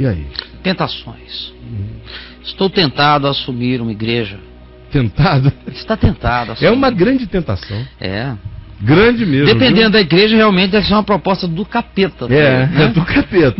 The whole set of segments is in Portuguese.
E aí? Tentações. Estou tentado a assumir uma igreja. Tentado? Está tentado a assumir. É uma grande tentação. É. Grande mesmo. Dependendo viu? da igreja, realmente deve ser uma proposta do capeta. É do capeta.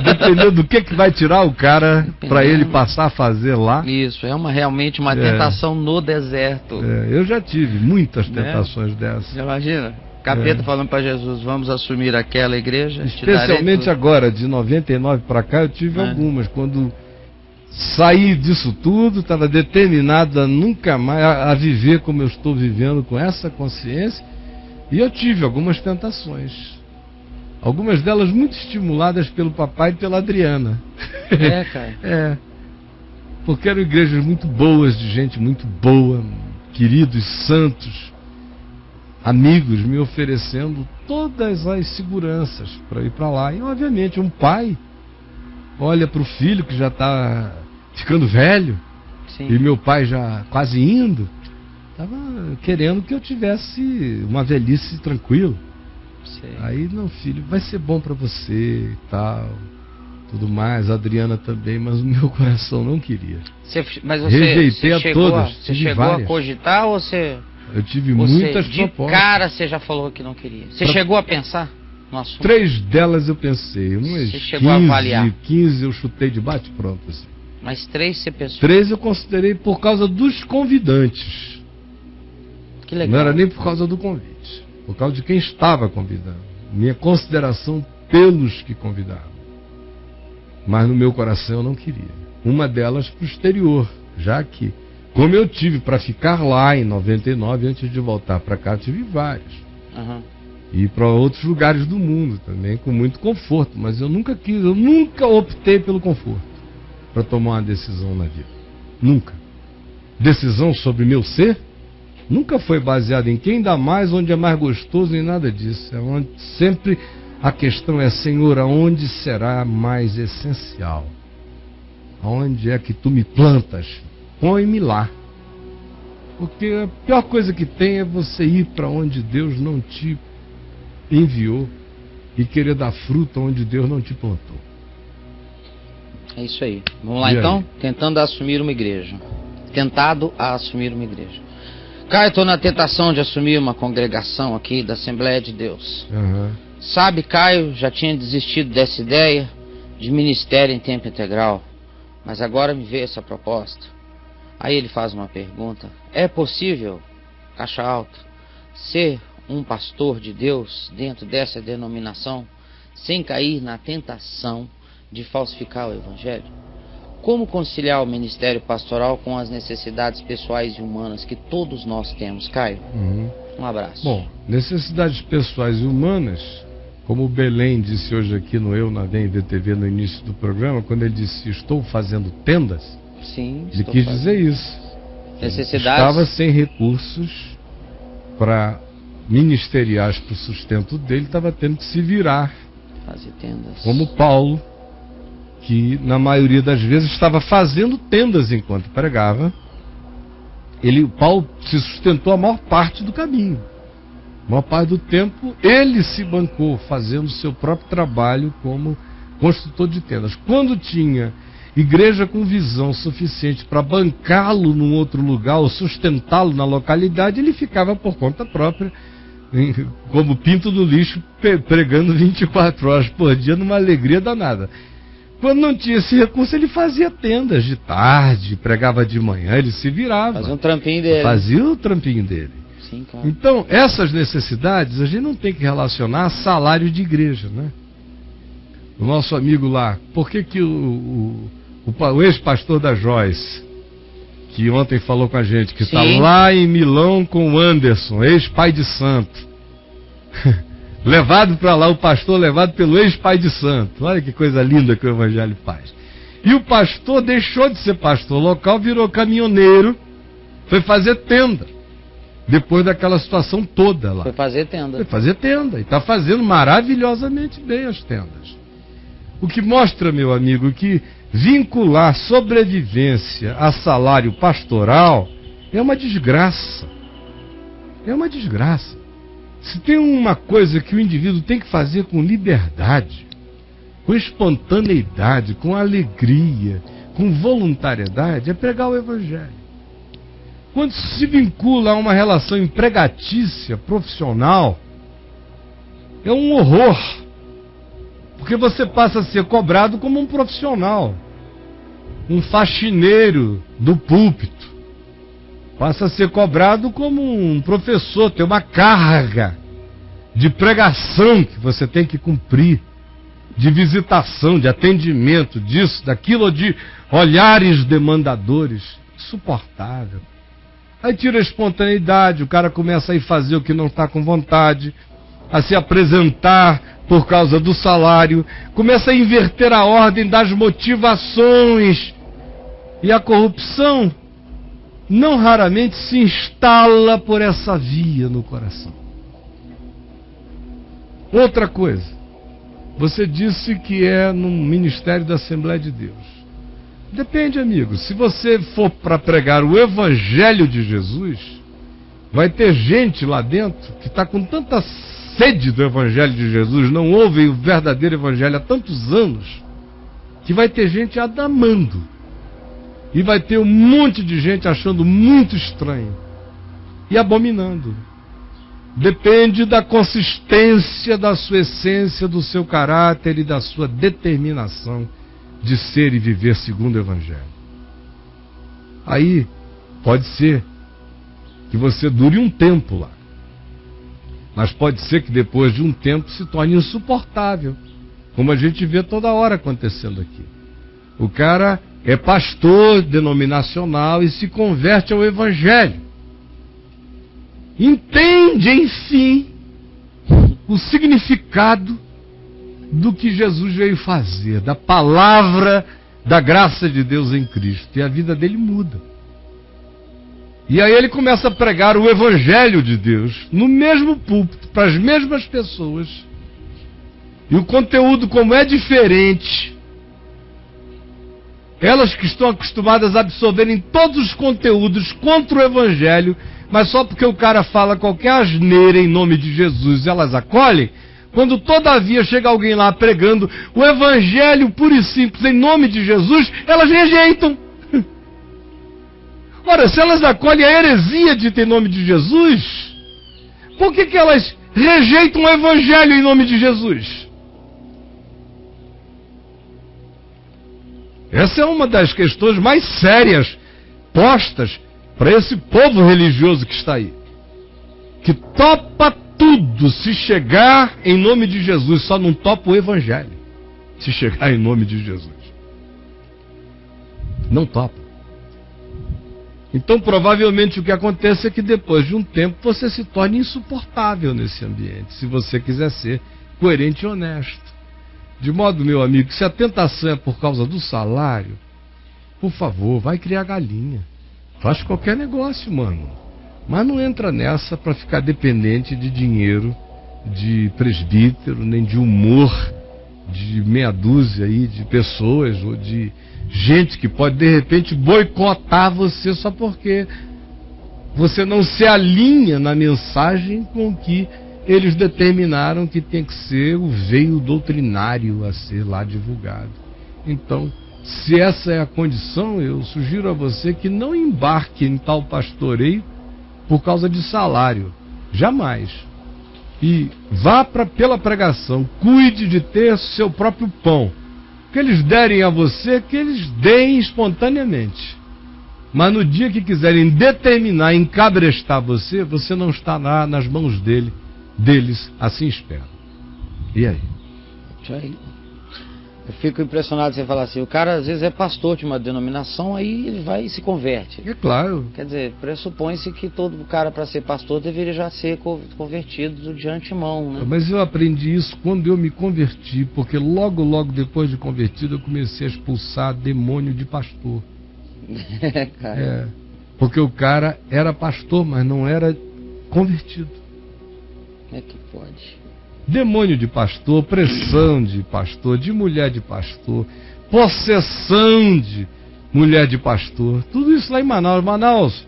Dependendo do que vai tirar o cara para ele passar a fazer lá. Isso, realmente uma tentação no deserto. Eu já tive muitas tentações dessas. Você imagina? Capeta falando para Jesus, vamos assumir aquela igreja. Especialmente agora, de 99 para cá, eu tive algumas. Quando saí disso tudo, estava determinado a nunca mais a viver como eu estou vivendo, com essa consciência, e eu tive algumas tentações. Algumas delas muito estimuladas pelo papai e pela Adriana. Cara. Porque eram igrejas muito boas, de gente muito boa, queridos, santos, amigos me oferecendo todas as seguranças para ir para lá. E obviamente um pai olha para o filho que já está ficando velho, e meu pai já quase indo, estava querendo que eu tivesse uma velhice tranquila. Aí, não, filho, vai ser bom para você e tal, tudo mais, a Adriana também, mas o meu coração não queria. Mas rejeitei a todas. Você chegou a cogitar ou você... Eu tive muitas propostas. De cara você já falou que não queria. Você chegou a pensar no assunto? 3 delas eu pensei. Umas você chegou a avaliar? 15 eu chutei de bate-pronto. Assim. Mas 3 você pensou? 3 eu considerei por causa dos convidantes. Que legal. Não era nem por causa do convite. Por causa de quem estava convidando. Minha consideração pelos que convidavam. Mas no meu coração eu não queria. Uma delas para o exterior. Já que, como eu tive para ficar lá em 99, antes de voltar para cá, eu tive vários. E para outros lugares do mundo também, com muito conforto. Mas eu nunca quis, eu nunca optei pelo conforto para tomar uma decisão na vida. Nunca. Decisão sobre meu ser nunca foi baseada em quem dá mais, onde é mais gostoso, em nada disso. É onde sempre a questão é, Senhor, aonde será mais essencial? Aonde é que tu me plantas? Põe-me lá. Porque a pior coisa que tem é você ir para onde Deus não te enviou e querer dar fruto onde Deus não te plantou. É isso aí. Vamos lá então? Tentando assumir uma igreja. Tentado a assumir uma igreja. Caio, estou na tentação de assumir uma congregação aqui da Assembleia de Deus. Sabe, Caio, já tinha desistido dessa ideia de ministério em tempo integral, mas agora me veio essa proposta. Aí ele faz uma pergunta: é possível, caixa alta, ser um pastor de Deus dentro dessa denominação sem cair na tentação de falsificar o evangelho? Como conciliar o ministério pastoral com as necessidades pessoais e humanas que todos nós temos, Caio? Um abraço. Bom, necessidades pessoais e humanas, como o Belém disse hoje aqui no Eu na Vem VTV no início do programa, quando ele disse estou fazendo tendas, ele quis dizer isso. Necessidades. Estava sem recursos para ministeriais para o sustento dele, estava tendo que se virar. Fazer tendas. Como Paulo, que na maioria das vezes estava fazendo tendas enquanto pregava. Paulo se sustentou a maior parte do caminho. A maior parte do tempo ele se bancou fazendo o seu próprio trabalho como construtor de tendas. Quando tinha igreja com visão suficiente para bancá-lo num outro lugar ou sustentá-lo na localidade, ele ficava por conta própria, como pinto do lixo, pregando 24 horas por dia numa alegria danada. Quando não tinha esse recurso, ele fazia tendas de tarde, pregava de manhã, ele se virava. Fazia um trampinho dele. Fazia o trampinho dele. Sim, claro. Então, essas necessidades a gente não tem que relacionar a salário de igreja, né? O nosso amigo lá, por que o ex-pastor da Joyce, que ontem falou com a gente, que está lá em Milão com o Anderson, ex-pai de santo. Levado para lá, o pastor levado pelo ex-pai de santo. Olha que coisa linda que o evangelho faz. E o pastor deixou de ser pastor local, virou caminhoneiro, foi fazer tenda. Depois daquela situação toda lá. Foi fazer tenda. Foi fazer tenda. E está fazendo maravilhosamente bem as tendas. O que mostra, meu amigo, que vincular sobrevivência a salário pastoral é uma desgraça. É uma desgraça. Se tem uma coisa que o indivíduo tem que fazer com liberdade, com espontaneidade, com alegria, com voluntariedade, é pregar o Evangelho. Quando se vincula a uma relação empregatícia, profissional, é um horror, porque você passa a ser cobrado como um profissional, um faxineiro do púlpito, passa a ser cobrado como um professor, tem uma carga de pregação que você tem que cumprir, de visitação, de atendimento, disso, daquilo, de olhares demandadores, insuportável. Aí tira a espontaneidade, o cara começa a ir fazer o que não está com vontade, a se apresentar por causa do salário, começa a inverter a ordem das motivações, e a corrupção não raramente se instala por essa via no coração. Outra coisa, você disse que é no ministério da Assembleia de Deus. Depende, amigo. Se você for para pregar o Evangelho de Jesus, vai ter gente lá dentro que está com tanta sede do Evangelho de Jesus, não ouve o verdadeiro Evangelho há tantos anos, que vai ter gente adamando. E vai ter um monte de gente achando muito estranho e abominando. Depende da consistência da sua essência, do seu caráter e da sua determinação de ser e viver segundo o Evangelho. Aí pode ser que você dure um tempo lá, mas pode ser que depois de um tempo se torne insuportável, como a gente vê toda hora acontecendo aqui. O cara é pastor denominacional e se converte ao Evangelho. Entende, enfim, o significado do que Jesus veio fazer, da palavra da graça de Deus em Cristo, e a vida dele muda. E aí ele começa a pregar o Evangelho de Deus no mesmo púlpito, para as mesmas pessoas, e o conteúdo, como é diferente, elas que estão acostumadas a absorverem todos os conteúdos contra o Evangelho, mas só porque o cara fala qualquer asneira em nome de Jesus, elas acolhem. Quando todavia chega alguém lá pregando o Evangelho puro e simples em nome de Jesus, elas rejeitam. Ora, se elas acolhem a heresia dita em nome de Jesus, por que elas rejeitam o Evangelho em nome de Jesus? Essa é uma das questões mais sérias postas para esse povo religioso que está aí, que topa tudo se chegar em nome de Jesus, só não topa o Evangelho se chegar em nome de Jesus. Não topa. Então provavelmente o que acontece é que depois de um tempo você se torne insuportável nesse ambiente, se você quiser ser coerente e honesto. De modo, meu amigo, que se a tentação é por causa do salário, por favor, vai criar galinha. Faz qualquer negócio, mano. Mas não entra nessa para ficar dependente de dinheiro, de presbítero, nem de humor de meia dúzia aí de pessoas, ou de gente que pode de repente boicotar você só porque você não se alinha na mensagem com que eles determinaram que tem que ser o veio doutrinário a ser lá divulgado. Então, se essa é a condição, eu sugiro a você que não embarque em tal pastoreio por causa de salário. Jamais. E vá pela pregação. Cuide de ter seu próprio pão. O que eles derem a você, que eles deem espontaneamente. Mas no dia que quiserem determinar, encabrestar você, você não estará nas mãos deles, assim espero. E aí? Eu fico impressionado você falar assim, o cara às vezes é pastor de uma denominação, aí ele vai e se converte. É claro. Quer dizer, pressupõe-se que todo cara para ser pastor deveria já ser convertido de antemão, né? Mas eu aprendi isso quando eu me converti, porque logo depois de convertido eu comecei a expulsar demônio de pastor. Cara. Porque o cara era pastor, mas não era convertido. Como é que pode? Demônio de pastor, pressão de pastor, de mulher de pastor, possessão de mulher de pastor, tudo isso lá em Manaus. Manaus,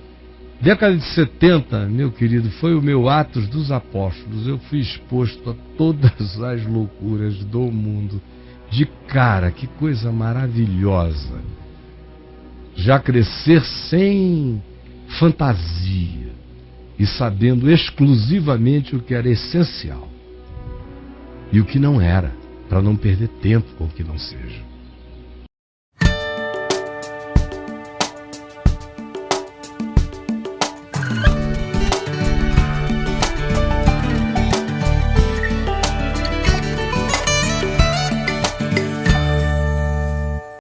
década de 70, meu querido, foi o meu Atos dos Apóstolos. Eu fui exposto a todas as loucuras do mundo de cara, que coisa maravilhosa. Já crescer sem fantasia e sabendo exclusivamente o que era essencial e o que não era, para não perder tempo com o que não seja.